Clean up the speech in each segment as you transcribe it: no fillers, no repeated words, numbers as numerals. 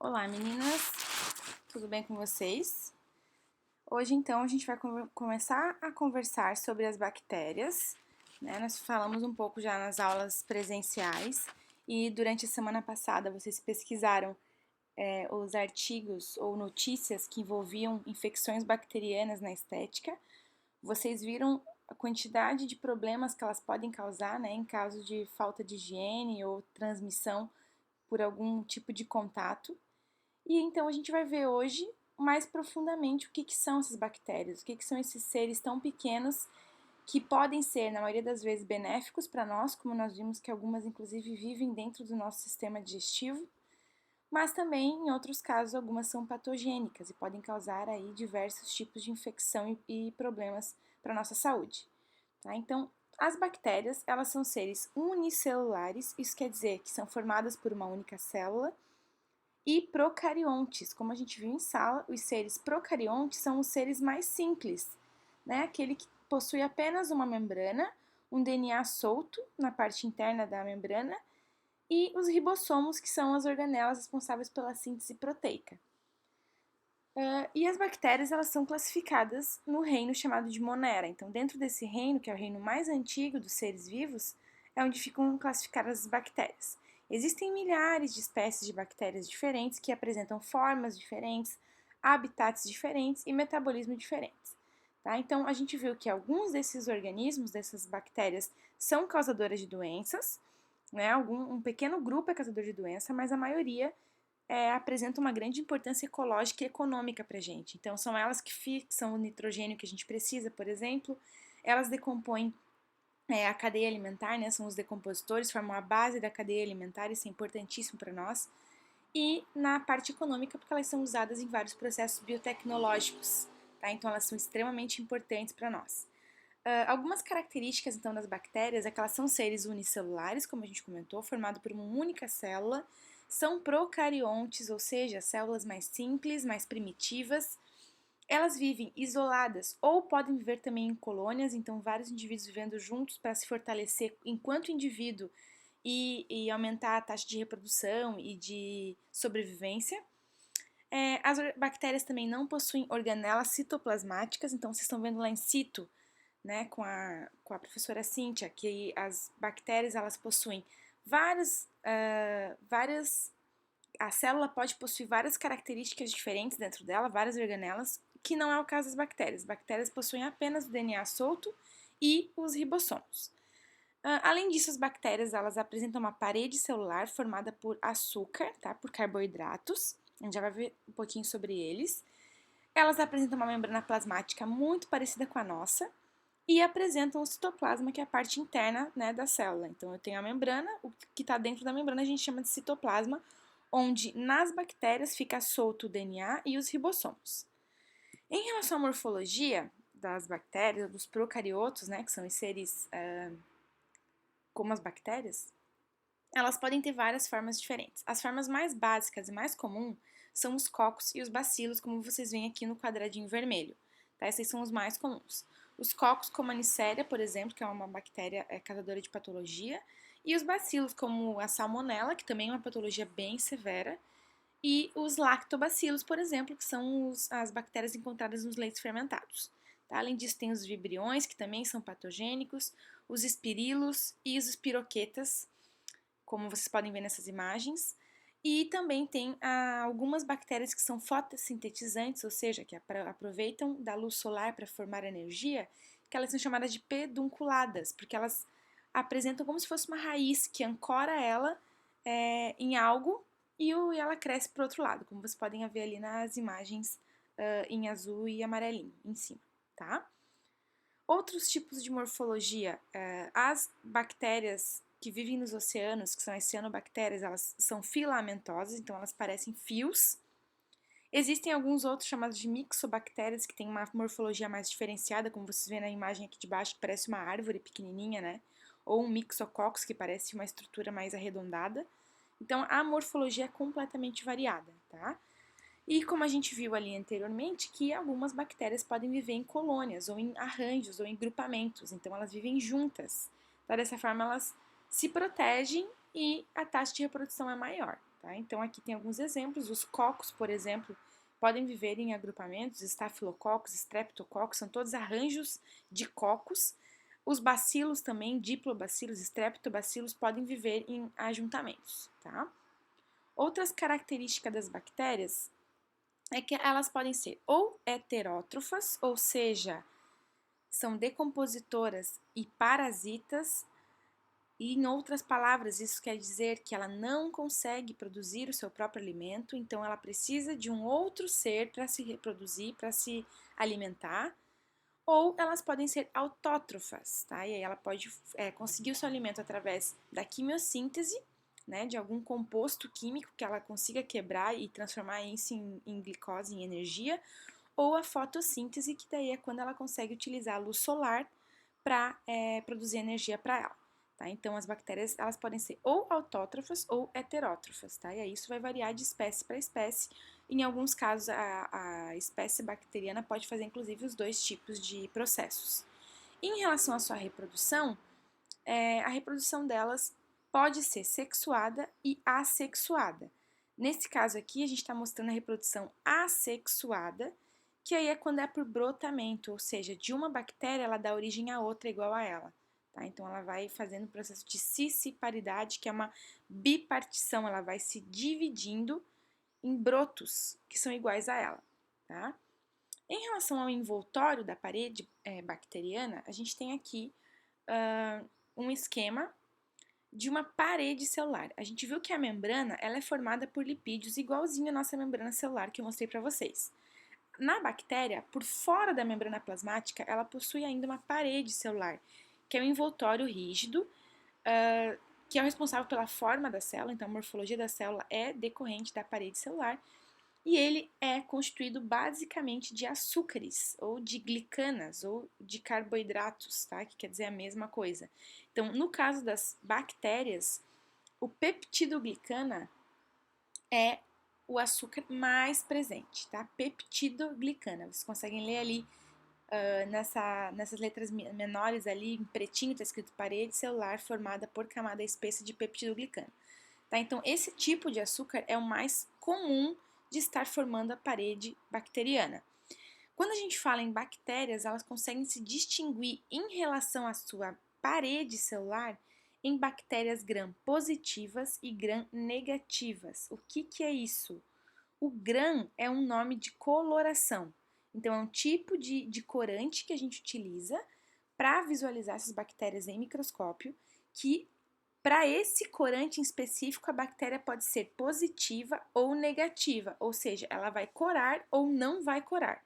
Olá, meninas! Tudo bem com vocês? Hoje, então, a gente vai começar a conversar sobre as bactérias, né? Nós falamos um pouco já nas aulas presenciais e durante a semana passada vocês pesquisaram os artigos ou notícias que envolviam infecções bacterianas na estética. Vocês viram a quantidade de problemas que elas podem causar, né, em caso de falta de higiene ou transmissão por algum tipo de contato. E então a gente vai ver hoje mais profundamente o que são essas bactérias, o que são esses seres tão pequenos que podem ser, na maioria das vezes, benéficos para nós, como nós vimos que algumas inclusive vivem dentro do nosso sistema digestivo, mas também, em outros casos, algumas são patogênicas e podem causar aí diversos tipos de infecção e problemas para a nossa saúde. Tá? Então, as bactérias, elas são seres unicelulares, isso quer dizer que são formadas por uma única célula, e procariontes. Como a gente viu em sala, os seres procariontes são os seres mais simples, né? Aquele que possui apenas uma membrana, um DNA solto na parte interna da membrana e os ribossomos, que são as organelas responsáveis pela síntese proteica. E as bactérias, elas são classificadas no reino chamado de Monera. Então, dentro desse reino, que é o reino mais antigo dos seres vivos, é onde ficam classificadas as bactérias. Existem milhares de espécies de bactérias diferentes que apresentam formas diferentes, habitats diferentes e metabolismo diferentes. Tá? Então, a gente viu que alguns desses organismos, dessas bactérias, são causadoras de doenças, né? Um pequeno grupo é causador de doença, mas a maioria apresentam uma grande importância ecológica e econômica para a gente. Então, são elas que fixam o nitrogênio que a gente precisa, por exemplo, elas decompõem a cadeia alimentar, né? São os decompositores, formam a base da cadeia alimentar, isso é importantíssimo para nós. E na parte econômica, porque elas são usadas em vários processos biotecnológicos, tá? Então, elas são extremamente importantes para nós. Algumas características, então, das bactérias é que elas são seres unicelulares, como a gente comentou, formados por uma única célula, são procariontes, ou seja, células mais simples, mais primitivas. Elas vivem isoladas ou podem viver também em colônias, então vários indivíduos vivendo juntos para se fortalecer enquanto indivíduo e aumentar a taxa de reprodução e de sobrevivência. As bactérias também não possuem organelas citoplasmáticas, então vocês estão vendo lá em cito, né, com a professora Cíntia, que as bactérias elas possuem a célula pode possuir várias características diferentes dentro dela, várias organelas, que não é o caso das bactérias. As bactérias possuem apenas o DNA solto e os ribossomos. Além disso, as bactérias elas apresentam uma parede celular formada por açúcar, tá, por carboidratos. A gente já vai ver um pouquinho sobre eles. Elas apresentam uma membrana plasmática muito parecida com a nossa e apresentam o citoplasma, que é a parte interna, né, da célula. Então, eu tenho a membrana, o que está dentro da membrana a gente chama de citoplasma, onde nas bactérias fica solto o DNA e os ribossomos. Em relação à morfologia das bactérias, dos procariotos, né, que são os seres como as bactérias, elas podem ter várias formas diferentes. As formas mais básicas e mais comuns são os cocos e os bacilos, como vocês veem aqui no quadradinho vermelho. Tá? Esses são os mais comuns. Os cocos, como a Neisseria, por exemplo, que é uma bactéria causadora de patologia, e os bacilos, como a Salmonella, que também é uma patologia bem severa, e os lactobacilos, por exemplo, que são as bactérias encontradas nos leites fermentados. Tá? Além disso, tem os vibriões, que também são patogênicos, os espirilos e os espiroquetas, como vocês podem ver nessas imagens. E também tem algumas bactérias que são fotossintetizantes, ou seja, que aproveitam da luz solar para formar energia, que elas são chamadas de pedunculadas, porque elas apresentam como se fosse uma raiz que ancora ela em algo e ela cresce para o outro lado, como vocês podem ver ali nas imagens em azul e amarelinho em cima, tá? Outros tipos de morfologia, as bactérias que vivem nos oceanos, que são as cianobactérias, elas são filamentosas, então elas parecem fios. Existem alguns outros chamados de mixobactérias, que têm uma morfologia mais diferenciada, como vocês veem na imagem aqui de baixo, que parece uma árvore pequenininha, né? Ou um mixococcus, que parece uma estrutura mais arredondada. Então, a morfologia é completamente variada, tá? E como a gente viu ali anteriormente, que algumas bactérias podem viver em colônias, ou em arranjos, ou em grupamentos, então elas vivem juntas. Tá? Dessa forma, elas se protegem e a taxa de reprodução é maior, tá? Então, aqui tem alguns exemplos. Os cocos, por exemplo, podem viver em agrupamentos, estafilococcus, streptococcus, são todos arranjos de cocos. Os bacilos também, diplobacilos, streptobacilos, podem viver em ajuntamentos, tá? Outras características das bactérias é que elas podem ser ou heterótrofas, ou seja, são decompositoras e parasitas, e em outras palavras, isso quer dizer que ela não consegue produzir o seu próprio alimento, então ela precisa de um outro ser para se reproduzir, para se alimentar, ou elas podem ser autótrofas, tá? E aí ela pode conseguir o seu alimento através da quimiossíntese, né, de algum composto químico que ela consiga quebrar e transformar isso em glicose, em energia, ou a fotossíntese, que daí é quando ela consegue utilizar a luz solar para produzir energia para ela. Tá? Então, as bactérias elas podem ser ou autótrofas ou heterótrofas, tá? E aí isso vai variar de espécie para espécie. Em alguns casos, a espécie bacteriana pode fazer, inclusive, os dois tipos de processos. Em relação à sua reprodução, a reprodução delas pode ser sexuada e assexuada. Nesse caso aqui, a gente está mostrando a reprodução assexuada, que aí é quando é por brotamento, ou seja, de uma bactéria ela dá origem a outra igual a ela. Tá? Então, ela vai fazendo o processo de cisciparidade, que é uma bipartição, ela vai se dividindo em brotos que são iguais a ela. Tá? Em relação ao envoltório da parede bacteriana, a gente tem aqui um esquema de uma parede celular. A gente viu que a membrana ela é formada por lipídios, igualzinho a nossa membrana celular que eu mostrei para vocês. Na bactéria, por fora da membrana plasmática, ela possui ainda uma parede celular, que é um envoltório rígido, que é o responsável pela forma da célula, então a morfologia da célula é decorrente da parede celular, e ele é constituído basicamente de açúcares, ou de glicanas, ou de carboidratos, tá? Que quer dizer a mesma coisa. Então, no caso das bactérias, o peptidoglicana é o açúcar mais presente, tá? Peptidoglicana. Vocês conseguem ler ali nessas letras menores ali, em pretinho, está escrito parede celular formada por camada espessa de peptidoglicano. Tá? Então, esse tipo de açúcar é o mais comum de estar formando a parede bacteriana. Quando a gente fala em bactérias, elas conseguem se distinguir em relação à sua parede celular em bactérias gram-positivas e gram-negativas. O que é isso? O gram é um nome de coloração. Então, é um tipo de corante que a gente utiliza para visualizar essas bactérias em microscópio, que para esse corante em específico, a bactéria pode ser positiva ou negativa, ou seja, ela vai corar ou não vai corar.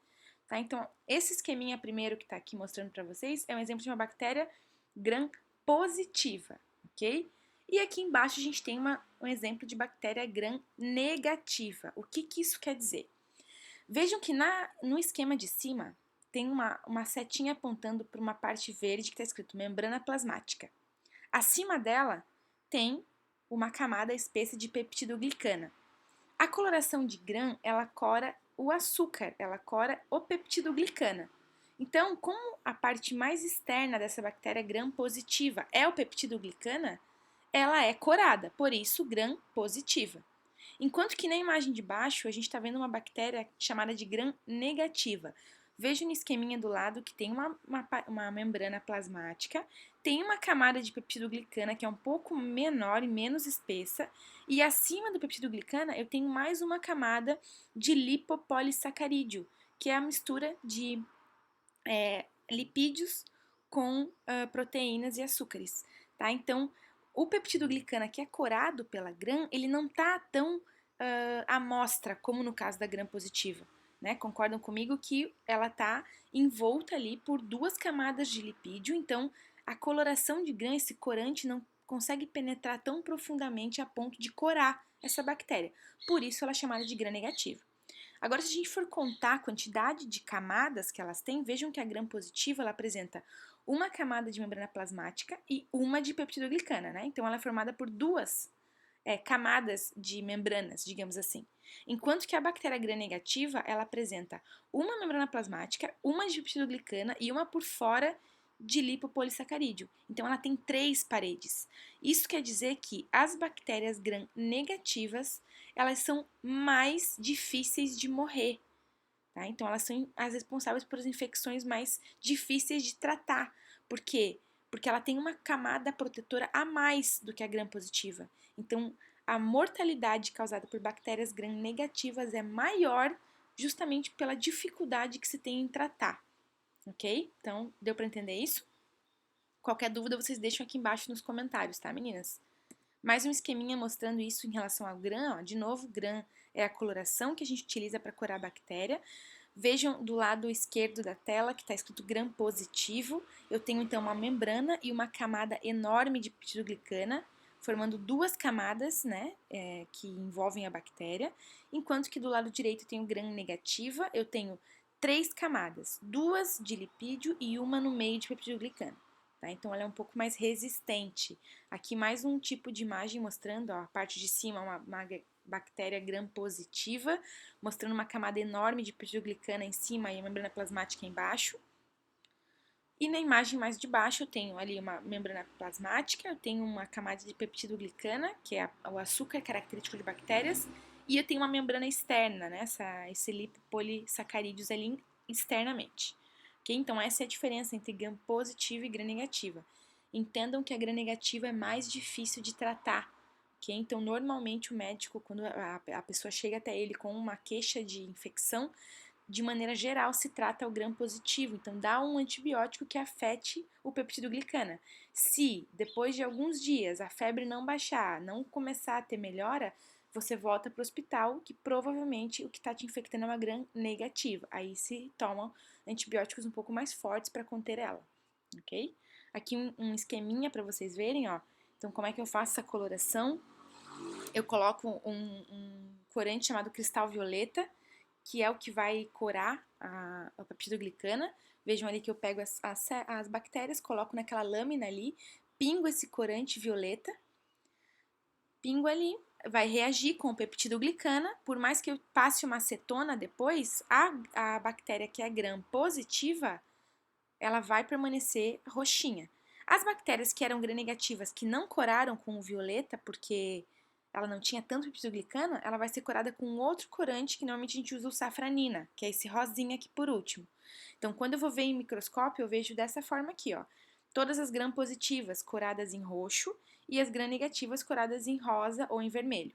Tá? Então, esse esqueminha primeiro que está aqui mostrando para vocês é um exemplo de uma bactéria gram-positiva, ok? E aqui embaixo a gente tem um exemplo de bactéria gram-negativa. O que isso quer dizer? Vejam que no esquema de cima tem uma setinha apontando para uma parte verde que está escrito membrana plasmática. Acima dela tem uma camada espessa de peptidoglicana. A coloração de gram, ela cora o açúcar, ela cora o peptidoglicana. Então, como a parte mais externa dessa bactéria gram-positiva é o peptidoglicana, ela é corada, por isso gram-positiva. Enquanto que na imagem de baixo, a gente está vendo uma bactéria chamada de gram-negativa. Veja no esqueminha do lado que tem uma membrana plasmática, tem uma camada de peptidoglicana que é um pouco menor e menos espessa, e acima do peptidoglicana eu tenho mais uma camada de lipopolissacarídeo, que é a mistura de lipídios com proteínas e açúcares. Tá? Então, o peptidoglicana que é corado pela gram, ele não está tão à mostra como no caso da gram positiva. Né? Concordam comigo que ela está envolta ali por duas camadas de lipídio, então a coloração de gram, esse corante, não consegue penetrar tão profundamente a ponto de corar essa bactéria. Por isso ela é chamada de gram negativa. Agora, se a gente for contar a quantidade de camadas que elas têm, vejam que a gram positiva ela apresenta uma camada de membrana plasmática e uma de peptidoglicana, né? Então ela é formada por duas camadas de membranas, digamos assim. Enquanto que a bactéria gram-negativa, ela apresenta uma membrana plasmática, uma de peptidoglicana e uma por fora de lipopolissacarídeo. Então, ela tem 3 paredes. Isso quer dizer que as bactérias gram-negativas, elas são mais difíceis de morrer, tá? Então, elas são as responsáveis por as infecções mais difíceis de tratar. Por quê? Porque ela tem uma camada protetora a mais do que a gram-positiva. Então, a mortalidade causada por bactérias gram-negativas é maior justamente pela dificuldade que se tem em tratar, ok? Então, deu para entender isso? Qualquer dúvida, vocês deixam aqui embaixo nos comentários, tá, meninas? Mais um esqueminha mostrando isso em relação ao gram, ó. De novo, gram é a coloração que a gente utiliza para curar a bactéria. Vejam do lado esquerdo da tela que está escrito gram positivo. Eu tenho então uma membrana e uma camada enorme de peptidoglicana, formando duas camadas, né, que envolvem a bactéria, enquanto que do lado direito eu tenho gram negativa, eu tenho 3 camadas, 2 de lipídio e uma no meio de peptidoglicana. Tá? Então ela é um pouco mais resistente. Aqui mais um tipo de imagem mostrando, ó, a parte de cima uma bactéria gram-positiva, mostrando uma camada enorme de peptidoglicana em cima e a membrana plasmática embaixo. E na imagem mais de baixo eu tenho ali uma membrana plasmática, eu tenho uma camada de peptidoglicana, que é o açúcar característico de bactérias, e eu tenho uma membrana externa, né, esse lipopolissacarídeos ali externamente. Okay? Então essa é a diferença entre gram-positiva e gram-negativa. Entendam que a gram-negativa é mais difícil de tratar. Okay? Então, normalmente o médico, quando a pessoa chega até ele com uma queixa de infecção, de maneira geral, se trata o gram-positivo. Então, dá um antibiótico que afete o peptidoglicana. Se, depois de alguns dias, a febre não baixar, não começar a ter melhora, você volta para o hospital, que provavelmente o que está te infectando é uma gram-negativa. Aí se tomam antibióticos um pouco mais fortes para conter ela, ok? Aqui um esqueminha para vocês verem, ó. Então, como é que eu faço essa coloração? Eu coloco um corante chamado cristal violeta, que é o que vai corar a peptidoglicana. Vejam ali que eu pego as bactérias, coloco naquela lâmina ali, pingo esse corante violeta, pingo ali, vai reagir com o peptidoglicana. Por mais que eu passe uma acetona depois, a bactéria que é gram-positiva, ela vai permanecer roxinha. As bactérias que eram gram-negativas, que não coraram com o violeta, porque ela não tinha tanto peptidoglicana, ela vai ser corada com outro corante, que normalmente a gente usa o safranina, que é esse rosinha aqui por último. Então, quando eu vou ver em microscópio, eu vejo dessa forma aqui, ó. Todas as gram-positivas coradas em roxo e as gram-negativas coradas em rosa ou em vermelho.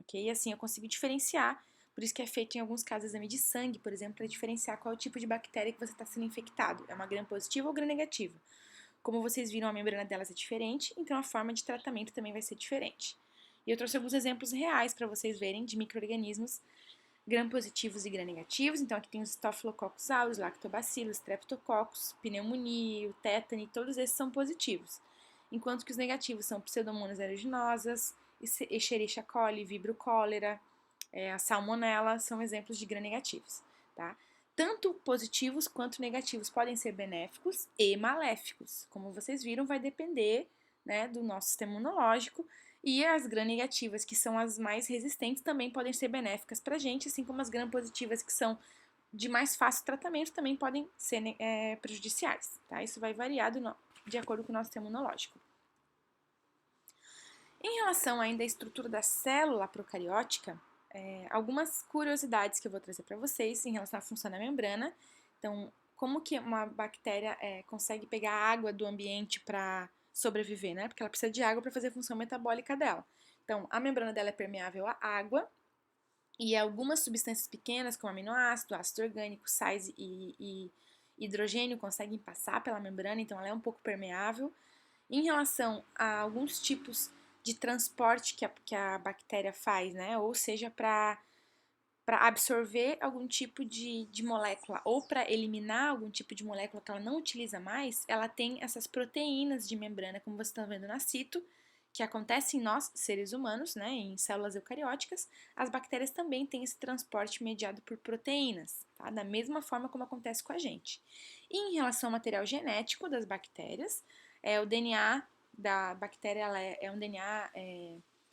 Ok? E assim eu consigo diferenciar. Por isso que é feito em alguns casos exame de sangue, por exemplo, para diferenciar qual é o tipo de bactéria que você está sendo infectado. É uma gram-positiva ou gram-negativa. Como vocês viram, a membrana delas é diferente, então a forma de tratamento também vai ser diferente. E eu trouxe alguns exemplos reais para vocês verem de micro-organismos gram-positivos e gram-negativos. Então aqui tem os Staphylococcus aureus, Lactobacillus, Streptococcus, pneumonia, tétano, todos esses são positivos. Enquanto que os negativos são Pseudomonas aeruginosa, Escherichia coli, Vibrio cholera, a Salmonella, são exemplos de gram-negativos, tá? Tanto positivos quanto negativos podem ser benéficos e maléficos. Como vocês viram, vai depender, né, do nosso sistema imunológico. E as gram-negativas, que são as mais resistentes, também podem ser benéficas para a gente, assim como as gram-positivas, que são de mais fácil tratamento, também podem ser prejudiciais, tá? Isso vai variar de acordo com o nosso sistema imunológico. Em relação ainda à estrutura da célula procariótica, algumas curiosidades que eu vou trazer para vocês em relação à função da membrana. Então, como que uma bactéria consegue pegar água do ambiente para sobreviver, né? Porque ela precisa de água para fazer a função metabólica dela. Então, a membrana dela é permeável à água e algumas substâncias pequenas, como aminoácido, ácido orgânico, sais e hidrogênio, conseguem passar pela membrana, então ela é um pouco permeável. Em relação a alguns tipos de transporte que a bactéria faz, né? Ou seja, para absorver algum tipo de molécula ou para eliminar algum tipo de molécula que ela não utiliza mais, ela tem essas proteínas de membrana, como vocês estão vendo na cito, que acontece em nós, seres humanos, né, em células eucarióticas. As bactérias também têm esse transporte mediado por proteínas, tá? Da mesma forma como acontece com a gente. E em relação ao material genético das bactérias, o DNA da bactéria é um DNA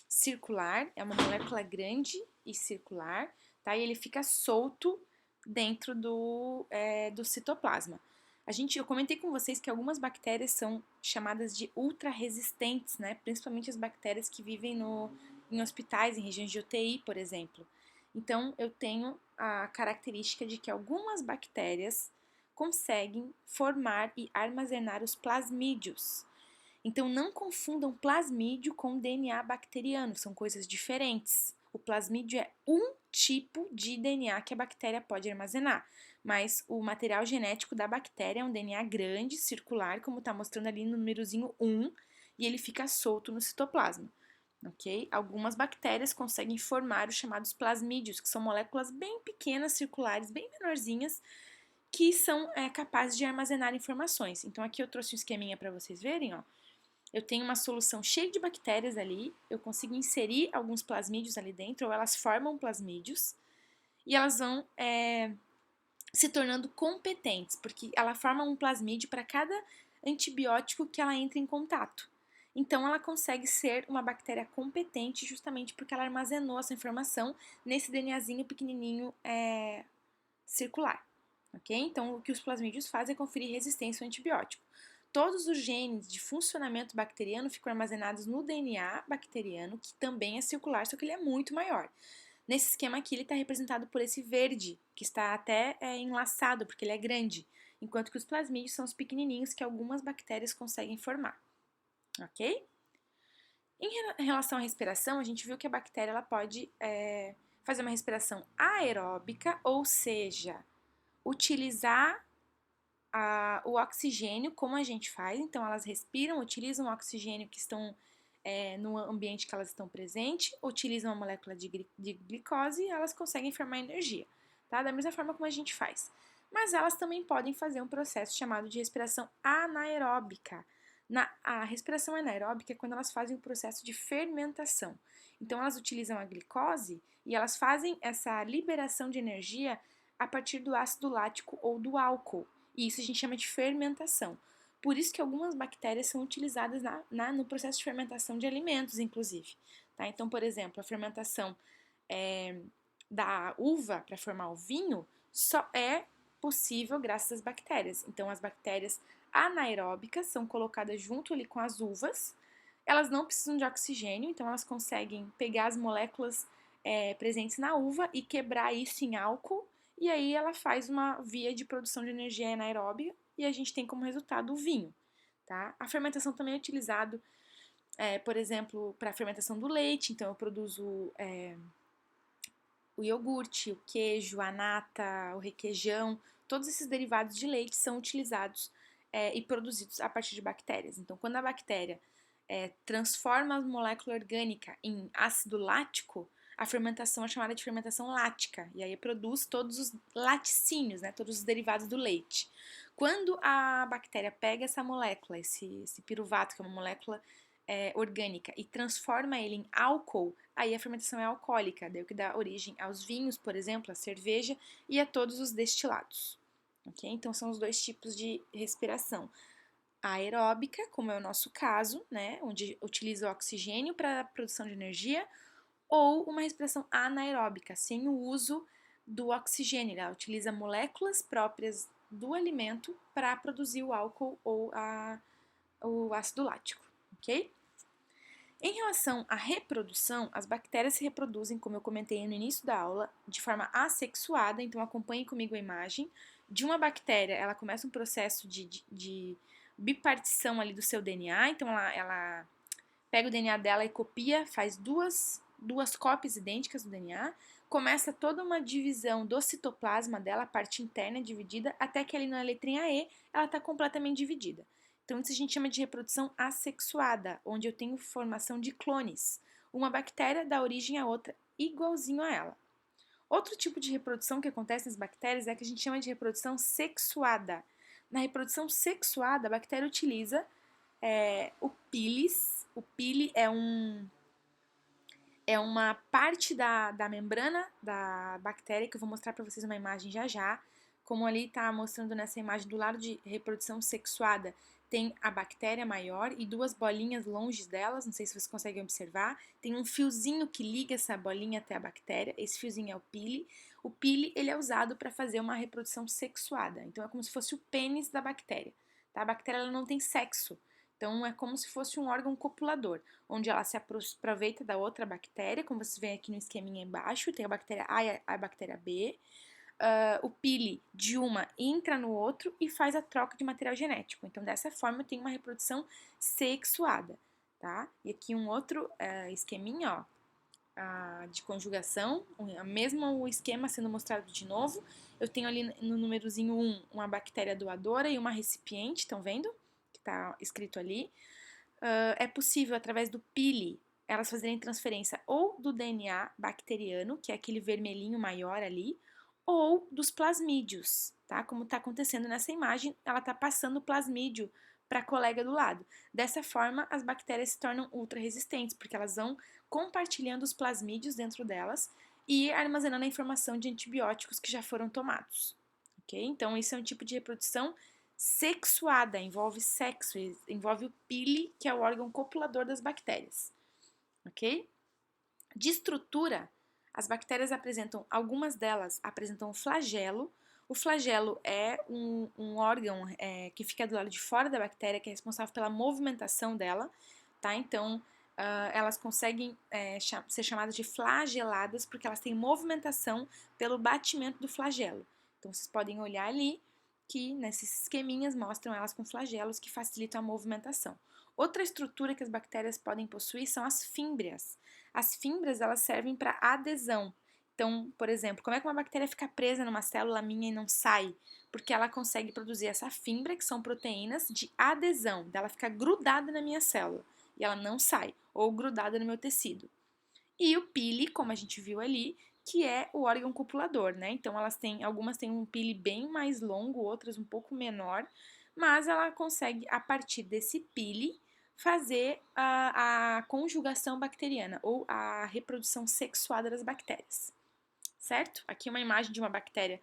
circular, é uma molécula grande e circular, tá? E ele fica solto dentro do citoplasma. Eu comentei com vocês que algumas bactérias são chamadas de ultra resistentes, né? Principalmente as bactérias que vivem em hospitais, em regiões de UTI, por exemplo. Então, eu tenho a característica de que algumas bactérias conseguem formar e armazenar os plasmídios. Então, não confundam plasmídio com DNA bacteriano, são coisas diferentes. O plasmídio é um tipo de DNA que a bactéria pode armazenar, mas o material genético da bactéria é um DNA grande, circular, como está mostrando ali no númerozinho 1, e ele fica solto no citoplasma. Ok? Algumas bactérias conseguem formar os chamados plasmídios, que são moléculas bem pequenas, circulares, bem menorzinhas, que são capazes de armazenar informações. Então, aqui eu trouxe um esqueminha para vocês verem, ó. Eu tenho uma solução cheia de bactérias ali, eu consigo inserir alguns plasmídios ali dentro, ou elas formam plasmídios, e elas vão se tornando competentes, porque ela forma um plasmídio para cada antibiótico que ela entra em contato. Então, ela consegue ser uma bactéria competente justamente porque ela armazenou essa informação nesse DNAzinho pequenininho circular, ok? Então, o que os plasmídios fazem é conferir resistência ao antibiótico. Todos os genes de funcionamento bacteriano ficam armazenados no DNA bacteriano, que também é circular, só que ele é muito maior. Nesse esquema aqui, ele está representado por esse verde, que está até enlaçado, porque ele é grande, enquanto que os plasmídios são os pequenininhos que algumas bactérias conseguem formar, ok? Em relação à respiração, a gente viu que a bactéria ela pode fazer uma respiração aeróbica, ou seja, utilizar o oxigênio como a gente faz, então elas respiram, utilizam o oxigênio que estão no ambiente que elas estão presentes, utilizam a molécula de glicose e elas conseguem formar energia, tá? Da mesma forma como a gente faz. Mas elas também podem fazer um processo chamado de respiração anaeróbica. A respiração anaeróbica é quando elas fazem o processo de fermentação. Então elas utilizam a glicose e elas fazem essa liberação de energia a partir do ácido lático ou do álcool. E isso a gente chama de fermentação. Por isso que algumas bactérias são utilizadas no processo de fermentação de alimentos, inclusive. Tá? Então, por exemplo, a fermentação da uva para formar o vinho só é possível graças às bactérias. Então, as bactérias anaeróbicas são colocadas junto ali com as uvas. Elas não precisam de oxigênio, então elas conseguem pegar as moléculas presentes na uva e quebrar isso em álcool. E aí ela faz uma via de produção de energia anaeróbica e a gente tem como resultado o vinho, tá? A fermentação também é utilizado, por exemplo, para a fermentação do leite, então eu produzo o iogurte, o queijo, a nata, o requeijão, todos esses derivados de leite são utilizados e produzidos a partir de bactérias. Então, quando a bactéria transforma a molécula orgânica em ácido lático, a fermentação é chamada de fermentação lática, e aí produz todos os laticínios, né, todos os derivados do leite. Quando a bactéria pega essa molécula, esse piruvato, que é uma molécula orgânica, e transforma ele em álcool, aí a fermentação é alcoólica, daí o que dá origem aos vinhos, por exemplo, a cerveja e a todos os destilados. Okay? Então são os dois tipos de respiração. A aeróbica, como é o nosso caso, né, onde utiliza o oxigênio para a produção de energia, ou uma respiração anaeróbica, sem o uso do oxigênio. Ela utiliza moléculas próprias do alimento para produzir o álcool ou o ácido lático, ok? Em relação à reprodução, as bactérias se reproduzem, como eu comentei no início da aula, de forma assexuada, então acompanhe comigo a imagem. De uma bactéria, ela começa um processo de bipartição ali do seu DNA, então ela pega o DNA dela e copia, faz duas cópias idênticas do DNA, começa toda uma divisão do citoplasma dela, a parte interna é dividida, até que ali na letrinha E ela está completamente dividida. Então, isso a gente chama de reprodução assexuada, onde eu tenho formação de clones. Uma bactéria dá origem a outra igualzinho a ela. Outro tipo de reprodução que acontece nas bactérias é a que a gente chama de reprodução sexuada. Na reprodução sexuada, a bactéria utiliza o pílis. O pili é uma parte da membrana da bactéria, que eu vou mostrar para vocês uma imagem já já. Como ali está mostrando nessa imagem do lado de reprodução sexuada, tem a bactéria maior e duas bolinhas longe delas, não sei se vocês conseguem observar. Tem um fiozinho que liga essa bolinha até a bactéria, esse fiozinho é o pili. O pili ele é usado para fazer uma reprodução sexuada, então é como se fosse o pênis da bactéria. Tá? A bactéria ela não tem sexo, Então, é como se fosse um órgão copulador, onde ela se aproveita da outra bactéria, como vocês veem aqui no esqueminha embaixo, tem a bactéria A e a bactéria B. O pili de uma entra no outro e faz a troca de material genético. Então, dessa forma, eu tenho uma reprodução sexuada, tá? E aqui um outro esqueminha, ó, de conjugação, o mesmo esquema sendo mostrado de novo. Eu tenho ali no númerozinho 1 uma bactéria doadora e uma recipiente, estão vendo? Que está escrito ali. É possível, através do pili, elas fazerem transferência ou do DNA bacteriano, que é aquele vermelhinho maior ali, ou dos plasmídios, tá? Como está acontecendo nessa imagem, ela está passando o plasmídio para a colega do lado. Dessa forma, as bactérias se tornam ultra resistentes, porque elas vão compartilhando os plasmídios dentro delas e armazenando a informação de antibióticos que já foram tomados. Ok? Então, isso é um tipo de reprodução sexuada, envolve sexo, envolve o pili, que é o órgão copulador das bactérias. Ok? De estrutura, as bactérias apresentam, algumas delas apresentam flagelo. O flagelo é um órgão que fica do lado de fora da bactéria, que é responsável pela movimentação dela, tá? Então, elas conseguem ser chamadas de flageladas porque elas têm movimentação pelo batimento do flagelo. Então, vocês podem olhar ali que nesses esqueminhas mostram elas com flagelos que facilitam a movimentação. Outra estrutura que as bactérias podem possuir são as fímbrias. As fímbrias, elas servem para adesão. Então, por exemplo, como é que uma bactéria fica presa numa célula minha e não sai? Porque ela consegue produzir essa fímbria, que são proteínas de adesão, dela fica grudada na minha célula e ela não sai, ou grudada no meu tecido. E o pili, como a gente viu ali, que é o órgão copulador, né? Então, algumas têm um pili bem mais longo, outras um pouco menor, mas ela consegue, a partir desse pili, fazer a conjugação bacteriana ou a reprodução sexuada das bactérias, certo? Aqui uma imagem de uma bactéria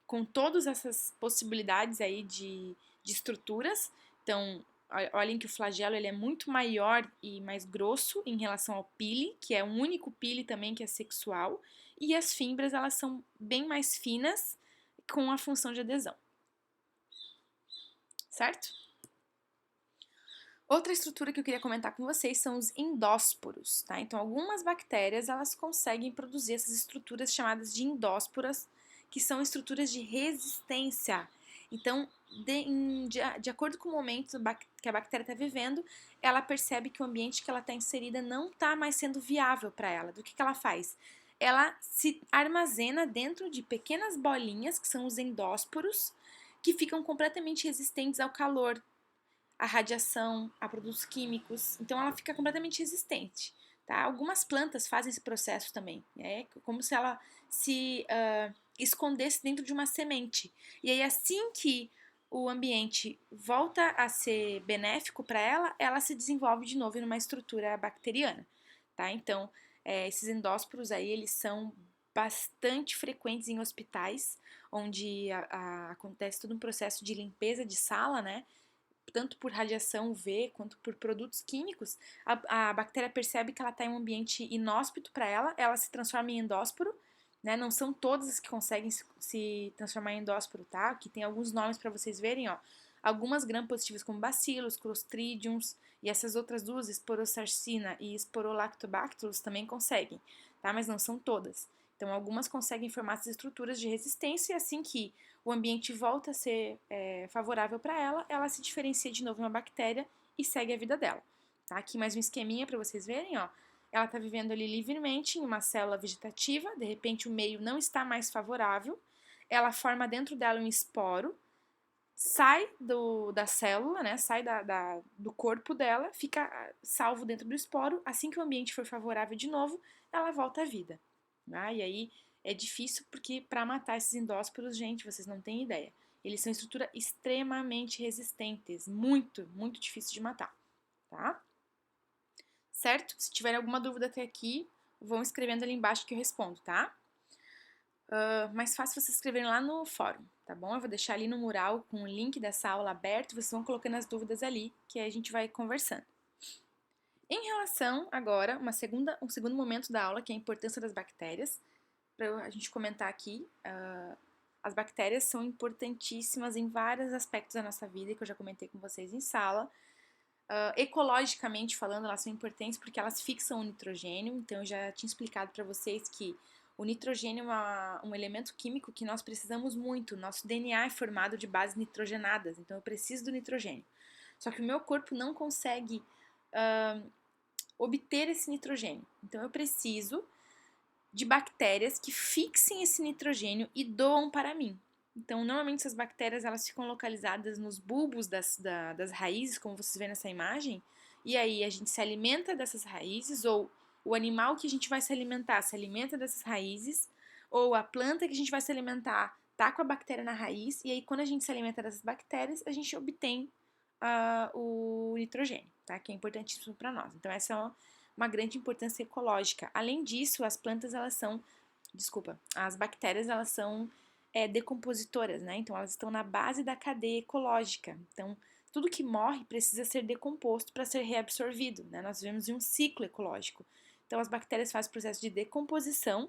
com todas essas possibilidades aí de estruturas. Então, olhem que o flagelo ele é muito maior e mais grosso em relação ao pili, que é o único pili também que é sexual, e as fímbrias elas são bem mais finas com a função de adesão, certo? Outra estrutura que eu queria comentar com vocês são os endósporos, tá? Então, algumas bactérias, elas conseguem produzir essas estruturas chamadas de endósporas, que são estruturas de resistência. Então, de acordo com o momento que a bactéria está vivendo, ela percebe que o ambiente que ela está inserida não está mais sendo viável para ela. Do que ela faz? Ela se armazena dentro de pequenas bolinhas, que são os endósporos, que ficam completamente resistentes ao calor, a radiação, a produtos químicos, então ela fica completamente resistente. Tá? Algumas plantas fazem esse processo também, é como se ela se escondesse dentro de uma semente. E aí, assim que o ambiente volta a ser benéfico para ela, ela se desenvolve de novo numa estrutura bacteriana. Tá? Então, esses endósporos aí, eles são bastante frequentes em hospitais, onde acontece todo um processo de limpeza de sala, né? Tanto por radiação UV quanto por produtos químicos, a bactéria percebe que ela está em um ambiente inóspito para ela, ela se transforma em endósporo, né? Não são todas as que conseguem se transformar em endósporo, tá? Aqui tem alguns nomes para vocês verem, ó. Algumas gram-positivas como bacilos, clostridiums e essas outras duas, esporosarcina e esporolactobacillus, também conseguem, tá? Mas não são todas. Então, algumas conseguem formar essas estruturas de resistência e assim que o ambiente volta a ser favorável para ela, ela se diferencia de novo em uma bactéria e segue a vida dela. Tá? Aqui mais um esqueminha para vocês verem, ó. Ela está vivendo ali livremente em uma célula vegetativa, de repente o meio não está mais favorável, ela forma dentro dela um esporo, sai da célula, né, sai do corpo dela, fica salvo dentro do esporo, assim que o ambiente for favorável de novo, ela volta à vida. Tá? E aí é difícil porque para matar esses endósporos, gente, vocês não têm ideia. Eles são estrutura extremamente resistentes, muito, muito difícil de matar, tá? Certo? Se tiverem alguma dúvida até aqui, vão escrevendo ali embaixo que eu respondo, tá? Mais fácil vocês escreverem lá no fórum, tá bom? Eu vou deixar ali no mural com o link dessa aula aberto, vocês vão colocando as dúvidas ali, que aí a gente vai conversando. Em relação agora, um segundo momento da aula, que é a importância das bactérias, para a gente comentar aqui, as bactérias são importantíssimas em vários aspectos da nossa vida, que eu já comentei com vocês em sala. Ecologicamente falando, elas são importantes porque elas fixam o nitrogênio. Então, eu já tinha explicado para vocês que o nitrogênio é um elemento químico que nós precisamos muito. Nosso DNA é formado de bases nitrogenadas, então eu preciso do nitrogênio. Só que o meu corpo não consegue obter esse nitrogênio. Então, eu preciso de bactérias que fixem esse nitrogênio e doam para mim. Então, normalmente essas bactérias elas ficam localizadas nos bulbos das raízes, como vocês vêem nessa imagem, e aí a gente se alimenta dessas raízes, ou o animal que a gente vai se alimenta dessas raízes, ou a planta que a gente vai se alimentar tá com a bactéria na raiz, e aí quando a gente se alimenta dessas bactérias, a gente obtém o nitrogênio, tá? Que é importantíssimo para nós. Então, essa é uma grande importância ecológica. Além disso, as plantas, as bactérias, elas são decompositoras, né? Então, elas estão na base da cadeia ecológica. Então, tudo que morre precisa ser decomposto para ser reabsorvido, né? Nós vivemos em um ciclo ecológico. Então, as bactérias fazem o processo de decomposição,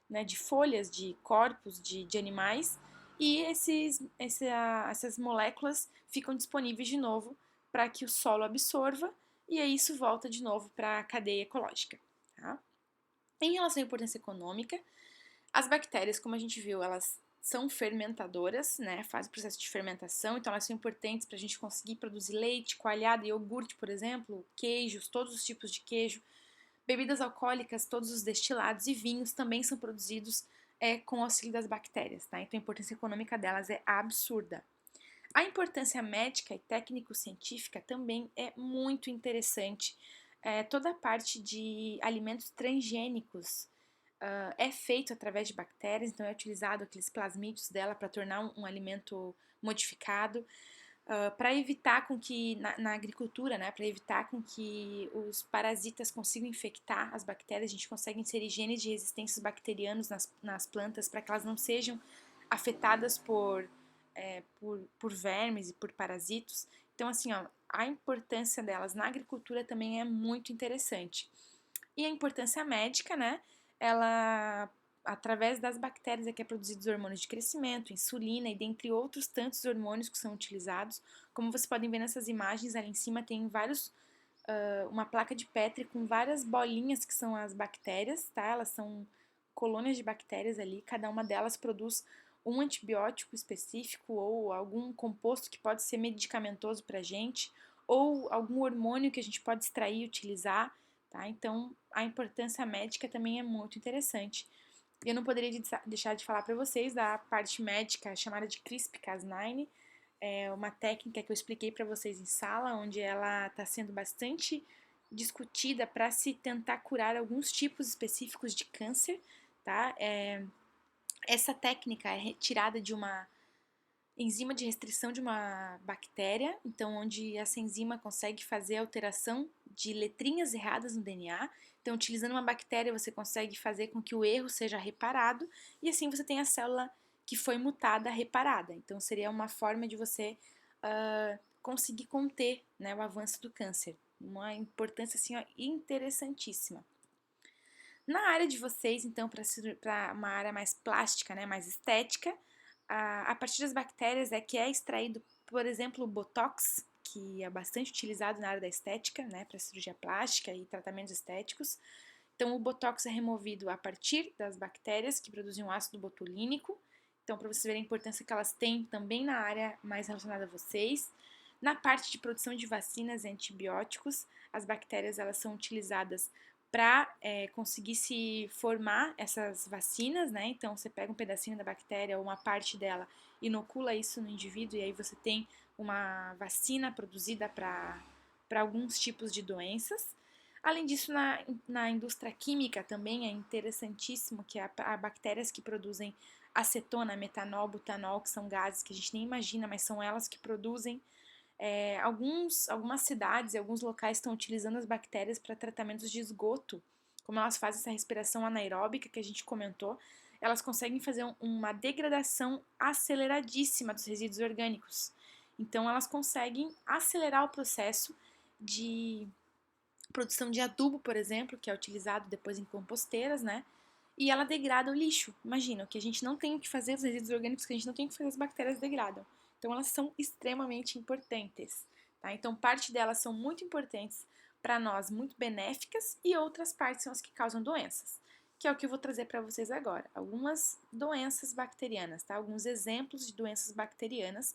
né, de folhas, de corpos de animais, e essas moléculas ficam disponíveis de novo para que o solo absorva, e aí isso volta de novo para a cadeia ecológica. Tá? Em relação à importância econômica, as bactérias, como a gente viu, elas são fermentadoras, né? Fazem o processo de fermentação, então elas são importantes para a gente conseguir produzir leite, coalhada, iogurte, por exemplo, queijos, todos os tipos de queijo. Bebidas alcoólicas, todos os destilados e vinhos também são produzidos com o auxílio das bactérias, tá? Então a importância econômica delas é absurda. A importância médica e técnico-científica também é muito interessante. Toda a parte de alimentos transgênicos é feito através de bactérias, então é utilizado aqueles plasmídios dela para tornar um alimento modificado. Para evitar com que, na agricultura, né, para evitar com que os parasitas consigam infectar as bactérias, a gente consegue inserir genes de resistências bacterianos nas plantas para que elas não sejam afetadas por vermes e por parasitos. Então, assim, ó, a importância delas na agricultura também é muito interessante. E a importância médica, né, ela através das bactérias é que é produzidos os hormônios de crescimento, insulina e dentre outros tantos hormônios que são utilizados. Como vocês podem ver nessas imagens, ali em cima tem uma placa de Petri com várias bolinhas que são as bactérias, tá? Elas são colônias de bactérias ali, cada uma delas produz um antibiótico específico ou algum composto que pode ser medicamentoso para a gente, ou algum hormônio que a gente pode extrair e utilizar, tá? Então, a importância médica também é muito interessante. Eu não poderia deixar de falar para vocês da parte médica chamada de CRISPR-Cas9, é uma técnica que eu expliquei para vocês em sala, onde ela está sendo bastante discutida para se tentar curar alguns tipos específicos de câncer, tá? Essa técnica é retirada de uma enzima de restrição de uma bactéria, então onde essa enzima consegue fazer a alteração de letrinhas erradas no DNA. Então, utilizando uma bactéria, você consegue fazer com que o erro seja reparado e assim você tem a célula que foi mutada reparada. Então, seria uma forma de você conseguir conter, né, o avanço do câncer. Uma importância assim, ó, interessantíssima. Na área de vocês, então, para uma área mais plástica, né, mais estética, a partir das bactérias é que é extraído, por exemplo, o Botox, que é bastante utilizado na área da estética, né, para cirurgia plástica e tratamentos estéticos. Então, o Botox é removido a partir das bactérias que produzem o ácido botulínico. Então, para vocês verem a importância que elas têm também na área mais relacionada a vocês. Na parte de produção de vacinas e antibióticos, as bactérias elas são utilizadas para conseguir se formar essas vacinas, né? Então, você pega um pedacinho da bactéria ou uma parte dela, inocula isso no indivíduo e aí você tem uma vacina produzida para alguns tipos de doenças. Além disso, na indústria química também é interessantíssimo que há bactérias que produzem acetona, metanol, butanol, que são gases que a gente nem imagina, mas são elas que produzem. Algumas cidades e alguns locais estão utilizando as bactérias para tratamentos de esgoto. Como elas fazem essa respiração anaeróbica que a gente comentou, elas conseguem fazer uma degradação aceleradíssima dos resíduos orgânicos. Então, elas conseguem acelerar o processo de produção de adubo, por exemplo, que é utilizado depois em composteiras, né? E ela degrada o lixo. Imagina, que a gente não tem o que fazer, os resíduos orgânicos que a gente não tem o que fazer, as bactérias degradam. Então, elas são extremamente importantes. tá? Então, parte delas são muito importantes para nós, muito benéficas, e outras partes são as que causam doenças, que é o que eu vou trazer para vocês agora. Algumas doenças bacterianas, tá? Alguns exemplos de doenças bacterianas,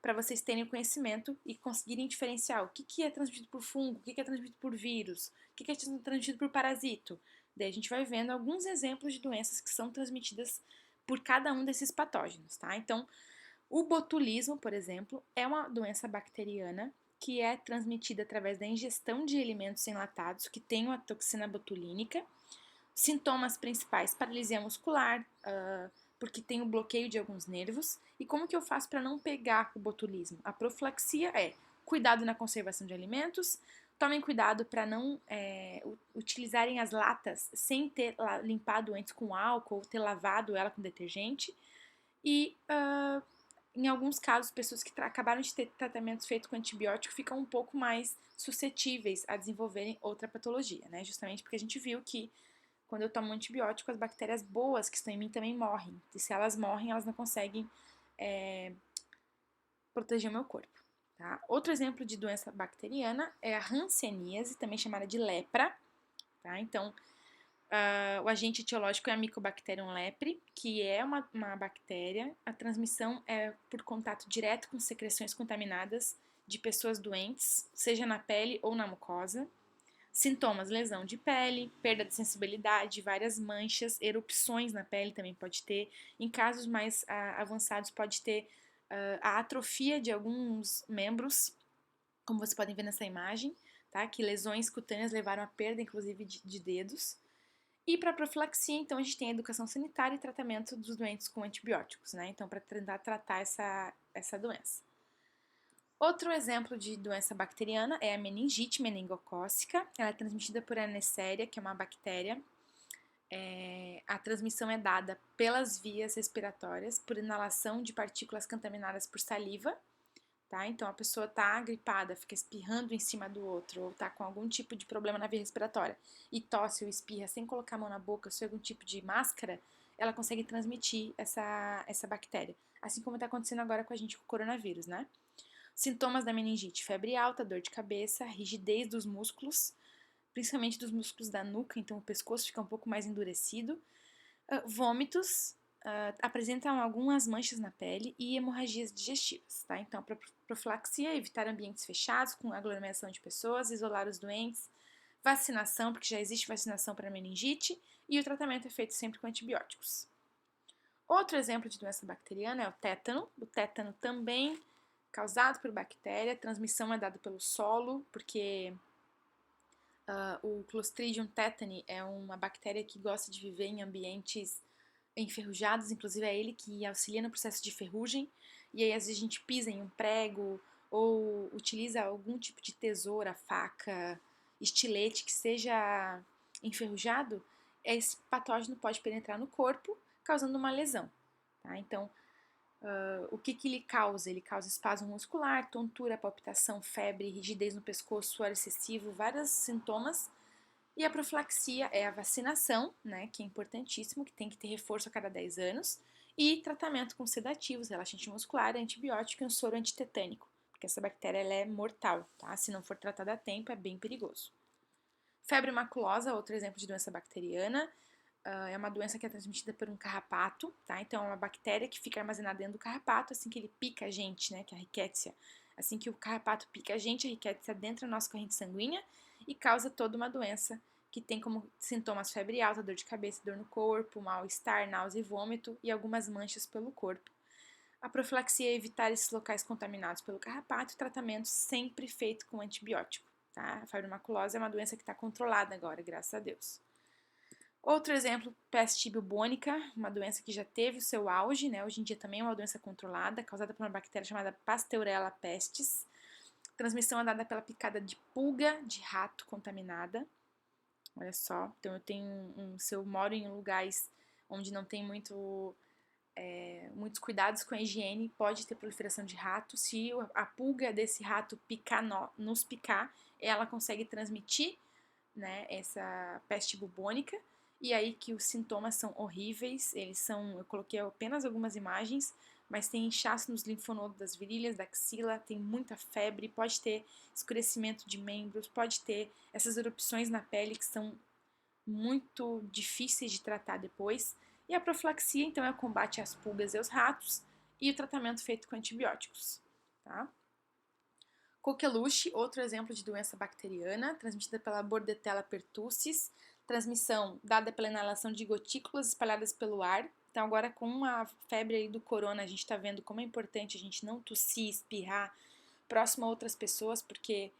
para vocês terem conhecimento e conseguirem diferenciar o que é transmitido por fungo, o que é transmitido por vírus, o que é transmitido por parasito. Daí a gente vai vendo alguns exemplos de doenças que são transmitidas por cada um desses patógenos, tá? Então, o botulismo, por exemplo, é uma doença bacteriana que é transmitida através da ingestão de alimentos enlatados que têm a toxina botulínica. Sintomas principais: paralisia muscular, porque tem o bloqueio de alguns nervos. E como que eu faço para não pegar o botulismo? A profilaxia é cuidado na conservação de alimentos, tomem cuidado para não utilizarem as latas sem ter limpado antes com álcool, ou ter lavado ela com detergente. E em alguns casos, pessoas que acabaram de ter tratamentos feitos com antibiótico ficam um pouco mais suscetíveis a desenvolverem outra patologia, né? Justamente porque a gente viu que quando eu tomo antibiótico, as bactérias boas que estão em mim também morrem. E se elas morrem, elas não conseguem proteger o meu corpo. Tá? Outro exemplo de doença bacteriana é a hanseníase, também chamada de lepra. Tá? Então, o agente etiológico é a Mycobacterium leprae, que é uma bactéria. A transmissão é por contato direto com secreções contaminadas de pessoas doentes, seja na pele ou na mucosa. Sintomas: lesão de pele, perda de sensibilidade, várias manchas, erupções na pele também pode ter. Em casos mais avançados, pode ter a atrofia de alguns membros, como vocês podem ver nessa imagem, tá? Que lesões cutâneas levaram à perda, inclusive, de dedos. E para profilaxia, então, a gente tem a educação sanitária e tratamento dos doentes com antibióticos, né? Então, para tentar tratar essa doença. Outro exemplo de doença bacteriana é a meningite meningocócica. Ela é transmitida por Neisseria, que é uma bactéria. A transmissão é dada pelas vias respiratórias, por inalação de partículas contaminadas por saliva. Tá? Então, a pessoa está gripada, fica espirrando em cima do outro, ou está com algum tipo de problema na via respiratória, e tosse ou espirra sem colocar a mão na boca, sem algum tipo de máscara, ela consegue transmitir essa bactéria. Assim como está acontecendo agora com a gente com o coronavírus, né? Sintomas da meningite: febre alta, dor de cabeça, rigidez dos músculos, principalmente dos músculos da nuca, então o pescoço fica um pouco mais endurecido, vômitos, apresentam algumas manchas na pele e hemorragias digestivas, tá? Então, para profilaxia, evitar ambientes fechados com aglomeração de pessoas, isolar os doentes, vacinação, porque já existe vacinação para meningite, e o tratamento é feito sempre com antibióticos. Outro exemplo de doença bacteriana é o tétano. O tétano também causado por bactéria, a transmissão é dada pelo solo, porque o Clostridium tetani é uma bactéria que gosta de viver em ambientes enferrujados, inclusive é ele que auxilia no processo de ferrugem, e aí às vezes a gente pisa em um prego ou utiliza algum tipo de tesoura, faca, estilete que seja enferrujado, esse patógeno pode penetrar no corpo, causando uma lesão. Tá? Então, o que ele causa? Ele causa espasmo muscular, tontura, palpitação, febre, rigidez no pescoço, suor excessivo, vários sintomas. E a profilaxia é a vacinação, né, que é importantíssimo, que tem que ter reforço a cada 10 anos, e tratamento com sedativos, relaxante muscular, antibiótico e um soro antitetânico, porque essa bactéria ela é mortal, tá? Se não for tratada a tempo, é bem perigoso. Febre maculosa, outro exemplo de doença bacteriana, é uma doença que é transmitida por um carrapato, tá? Então é uma bactéria que fica armazenada dentro do carrapato, assim que ele pica a gente, né, que é a rickettsia. Assim que o carrapato pica a rickettsia adentra na nossa corrente sanguínea e causa toda uma doença que tem como sintomas febre alta, dor de cabeça, dor no corpo, mal-estar, náusea e vômito e algumas manchas pelo corpo. A profilaxia é evitar esses locais contaminados pelo carrapato e tratamento sempre feito com antibiótico, tá? A febre maculosa é uma doença que está controlada agora, graças a Deus. Outro exemplo, peste bubônica, uma doença que já teve o seu auge, né? Hoje em dia também é uma doença controlada, causada por uma bactéria chamada Pasteurella pestis. Transmissão é dada pela picada de pulga de rato contaminada. Olha só, então se eu moro em lugares onde não tem muitos cuidados com a higiene, pode ter proliferação de rato. Se a pulga desse rato nos picar, ela consegue transmitir, né, essa peste bubônica. e aí que os sintomas são horríveis, eu coloquei apenas algumas imagens, mas tem inchaço nos linfonodos das virilhas, da axila, tem muita febre, pode ter escurecimento de membros, pode ter essas erupções na pele que são muito difíceis de tratar depois. E a profilaxia, então, é o combate às pulgas e aos ratos e o tratamento feito com antibióticos, tá? Coqueluche, outro exemplo de doença bacteriana, transmitida pela Bordetella pertussis, transmissão dada pela inalação de gotículas espalhadas pelo ar. Então, agora com a febre aí do corona, a gente está vendo como é importante a gente não tossir, espirrar próximo a outras pessoas, porque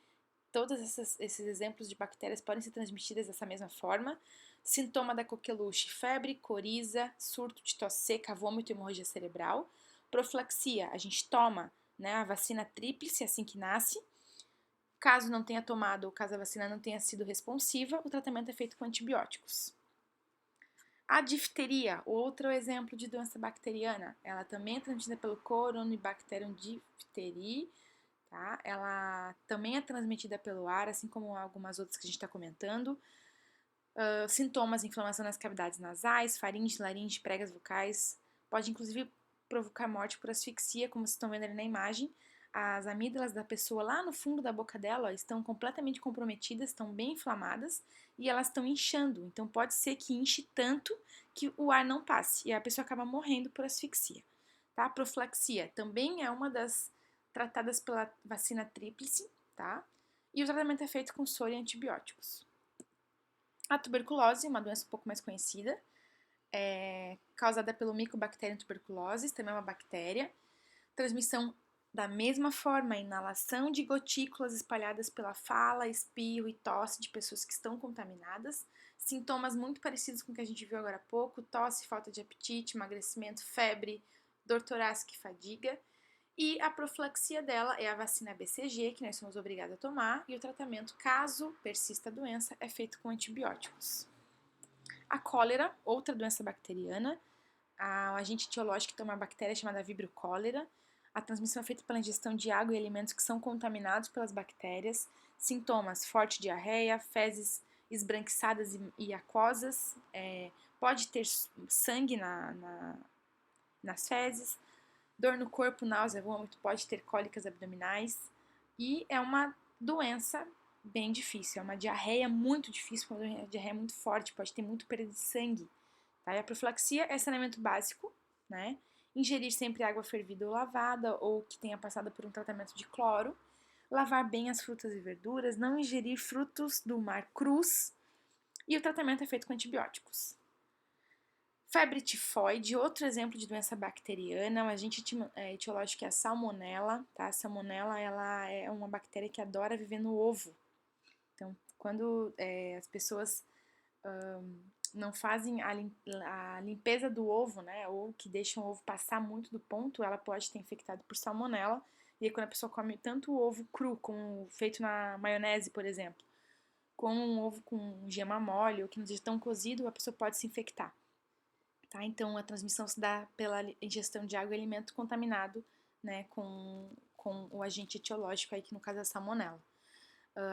todos esses exemplos de bactérias podem ser transmitidas dessa mesma forma. Sintoma da coqueluche: febre, coriza, surto de tosse seca, vômito e hemorragia cerebral. Profilaxia: a gente toma, né, a vacina tríplice assim que nasce. Caso não tenha tomado ou caso a vacina não tenha sido responsiva, o tratamento é feito com antibióticos. A difteria, outro exemplo de doença bacteriana, ela também é transmitida pelo Corynebacterium diphtheriae, tá? Ela também é transmitida pelo ar, assim como algumas outras que a gente está comentando. Sintomas: inflamação nas cavidades nasais, faringe, laringe, pregas vocais. Pode inclusive provocar morte por asfixia, como vocês estão vendo ali na imagem. As amígdalas da pessoa lá no fundo da boca dela estão completamente comprometidas, estão bem inflamadas e elas estão inchando. Então pode ser que inche tanto que o ar não passe e a pessoa acaba morrendo por asfixia. Tá? A profilaxia também é uma das tratadas pela vacina tríplice, tá? E o tratamento é feito com soro e antibióticos. A tuberculose, uma doença um pouco mais conhecida, é causada pelo Mycobacterium tuberculosis, também é uma bactéria. Transmissão da mesma forma, inalação de gotículas espalhadas pela fala, espirro e tosse de pessoas que estão contaminadas. Sintomas muito parecidos com o que a gente viu agora há pouco: tosse, falta de apetite, emagrecimento, febre, dor torácica e fadiga. E a profilaxia dela é a vacina BCG, que nós somos obrigados a tomar, e o tratamento, caso persista a doença, é feito com antibióticos. A cólera, outra doença bacteriana, o agente etiológico é uma bactéria chamada Vibrio cholera. A transmissão é feita pela ingestão de água e alimentos que são contaminados pelas bactérias. Sintomas: forte diarreia, fezes esbranquiçadas e aquosas, pode ter sangue nas fezes, dor no corpo, náusea, vômito, pode ter cólicas abdominais e é uma doença bem difícil, é uma diarreia muito difícil, uma diarreia muito forte, pode ter muito perda de sangue. Tá? E a profilaxia é saneamento básico, né? Ingerir sempre água fervida ou lavada ou que tenha passado por um tratamento de cloro, lavar bem as frutas e verduras, não ingerir frutos do mar crus e o tratamento é feito com antibióticos. Febre tifoide, outro exemplo de doença bacteriana, o agente etiológico é a salmonela, tá? A salmonela, ela é uma bactéria que adora viver no ovo. Então, quando as pessoas não fazem a limpeza do ovo, né, ou que deixam o ovo passar muito do ponto, ela pode ter infectado por salmonela. E aí, quando a pessoa come tanto o ovo cru, como feito na maionese, por exemplo, com um ovo com gema mole ou que não seja tão cozido, a pessoa pode se infectar. Tá? Então, a transmissão se dá pela ingestão de água e alimento contaminado, né, com o agente etiológico, aí, que no caso é a salmonela.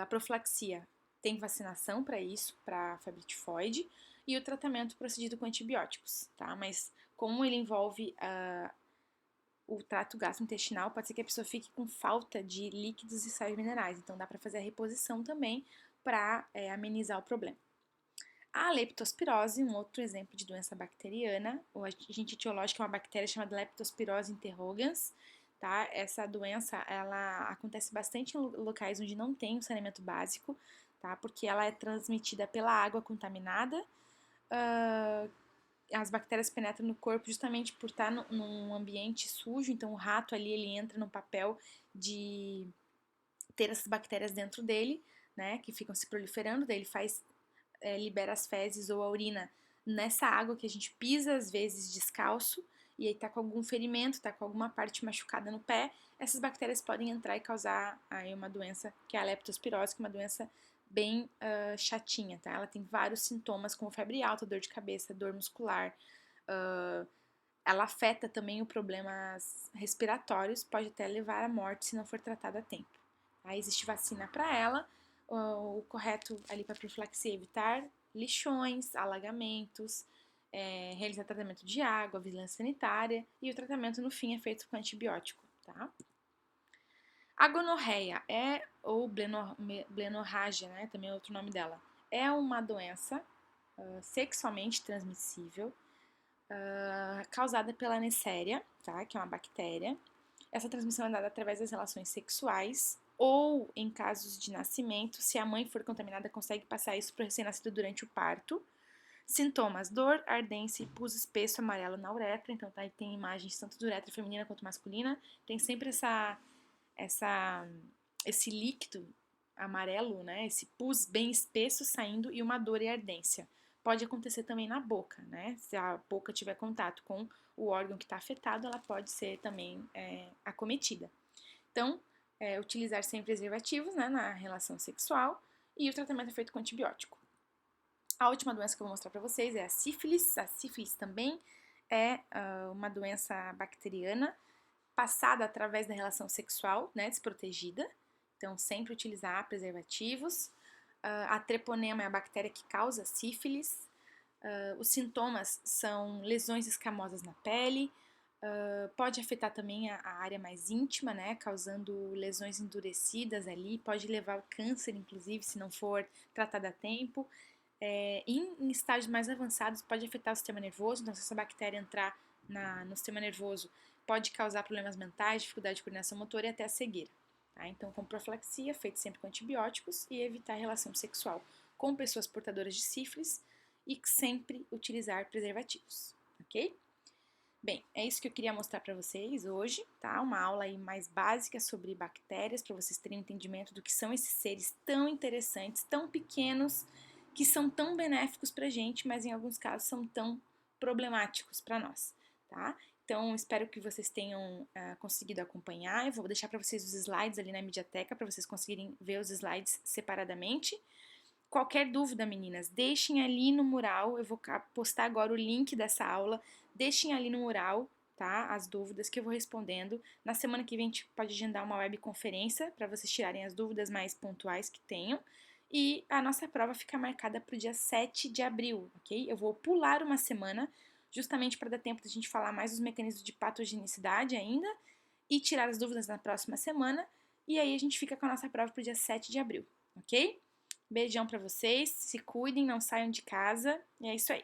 A profilaxia tem vacinação para isso, para febre tifoide, e o tratamento procedido com antibióticos, tá? Mas como ele envolve o trato gastrointestinal, pode ser que a pessoa fique com falta de líquidos e sais minerais, então dá para fazer a reposição também para amenizar o problema. A leptospirose, um outro exemplo de doença bacteriana, o agente etiológico é uma bactéria chamada Leptospirose interrogans, tá? Essa doença, ela acontece bastante em locais onde não tem um saneamento básico, tá? Porque ela é transmitida pela água contaminada. As bactérias penetram no corpo justamente por estar num ambiente sujo, então o rato ali, ele entra no papel de ter essas bactérias dentro dele, né? Que ficam se proliferando, daí ele libera as fezes ou a urina nessa água que a gente pisa, às vezes descalço, e aí tá com algum ferimento, tá com alguma parte machucada no pé, essas bactérias podem entrar e causar aí uma doença que é a leptospirose, que é uma doença bem chatinha, tá? Ela tem vários sintomas, como febre alta, dor de cabeça, dor muscular, ela afeta também os problemas respiratórios, pode até levar à morte se não for tratada a tempo. Aí existe vacina para ela. O correto ali para profilaxia é evitar lixões, alagamentos, realizar tratamento de água, vigilância sanitária e o tratamento no fim é feito com antibiótico, tá? A gonorreia ou blenorragia, né, também é outro nome dela, é uma doença sexualmente transmissível causada pela Neisseria, tá, que é uma bactéria. Essa transmissão é dada através das relações sexuais ou, em casos de nascimento, se a mãe for contaminada, consegue passar isso para o recém-nascido durante o parto. Sintomas: dor, ardência e pus espesso amarelo na uretra. Então, tá, tem imagens tanto de uretra feminina quanto masculina. Tem sempre esse líquido amarelo, né? Esse pus bem espesso saindo e uma dor e ardência. Pode acontecer também na boca, né? Se a boca tiver contato com o órgão que está afetado, ela pode ser também acometida. Então, utilizar sempre preservativos, né, na relação sexual e o tratamento é feito com antibiótico. A última doença que eu vou mostrar para vocês é a sífilis. A sífilis também é uma doença bacteriana passada através da relação sexual, né, desprotegida. Então, sempre utilizar preservativos. A treponema é a bactéria que causa sífilis. Os sintomas são lesões escamosas na pele. Pode afetar também a área mais íntima, né, causando lesões endurecidas ali. Pode levar ao câncer, inclusive, se não for tratada a tempo. Em estágios mais avançados, pode afetar o sistema nervoso. Então, se essa bactéria entrar no sistema nervoso, pode causar problemas mentais, dificuldade de coordenação motora e até a cegueira. Tá? Então, com profilaxia, feito sempre com antibióticos e evitar relação sexual com pessoas portadoras de sífilis e sempre utilizar preservativos, ok? Bem, é isso que eu queria mostrar para vocês hoje, tá? Uma aula aí mais básica sobre bactérias, para vocês terem entendimento do que são esses seres tão interessantes, tão pequenos, que são tão benéficos para a gente, mas em alguns casos são tão problemáticos para nós, tá? Então, espero que vocês tenham conseguido acompanhar. Eu vou deixar para vocês os slides ali na Mediateca, para vocês conseguirem ver os slides separadamente. Qualquer dúvida, meninas, deixem ali no mural. Eu vou postar agora o link dessa aula. Deixem ali no mural, tá? As dúvidas que eu vou respondendo. Na semana que vem a gente pode agendar uma webconferência para vocês tirarem as dúvidas mais pontuais que tenham. E a nossa prova fica marcada para o dia 7 de abril, ok? Eu vou pular uma semana, justamente para dar tempo de a gente falar mais dos mecanismos de patogenicidade ainda e tirar as dúvidas na próxima semana. E aí a gente fica com a nossa prova para o dia 7 de abril, ok? Beijão para vocês, se cuidem, não saiam de casa e é isso aí.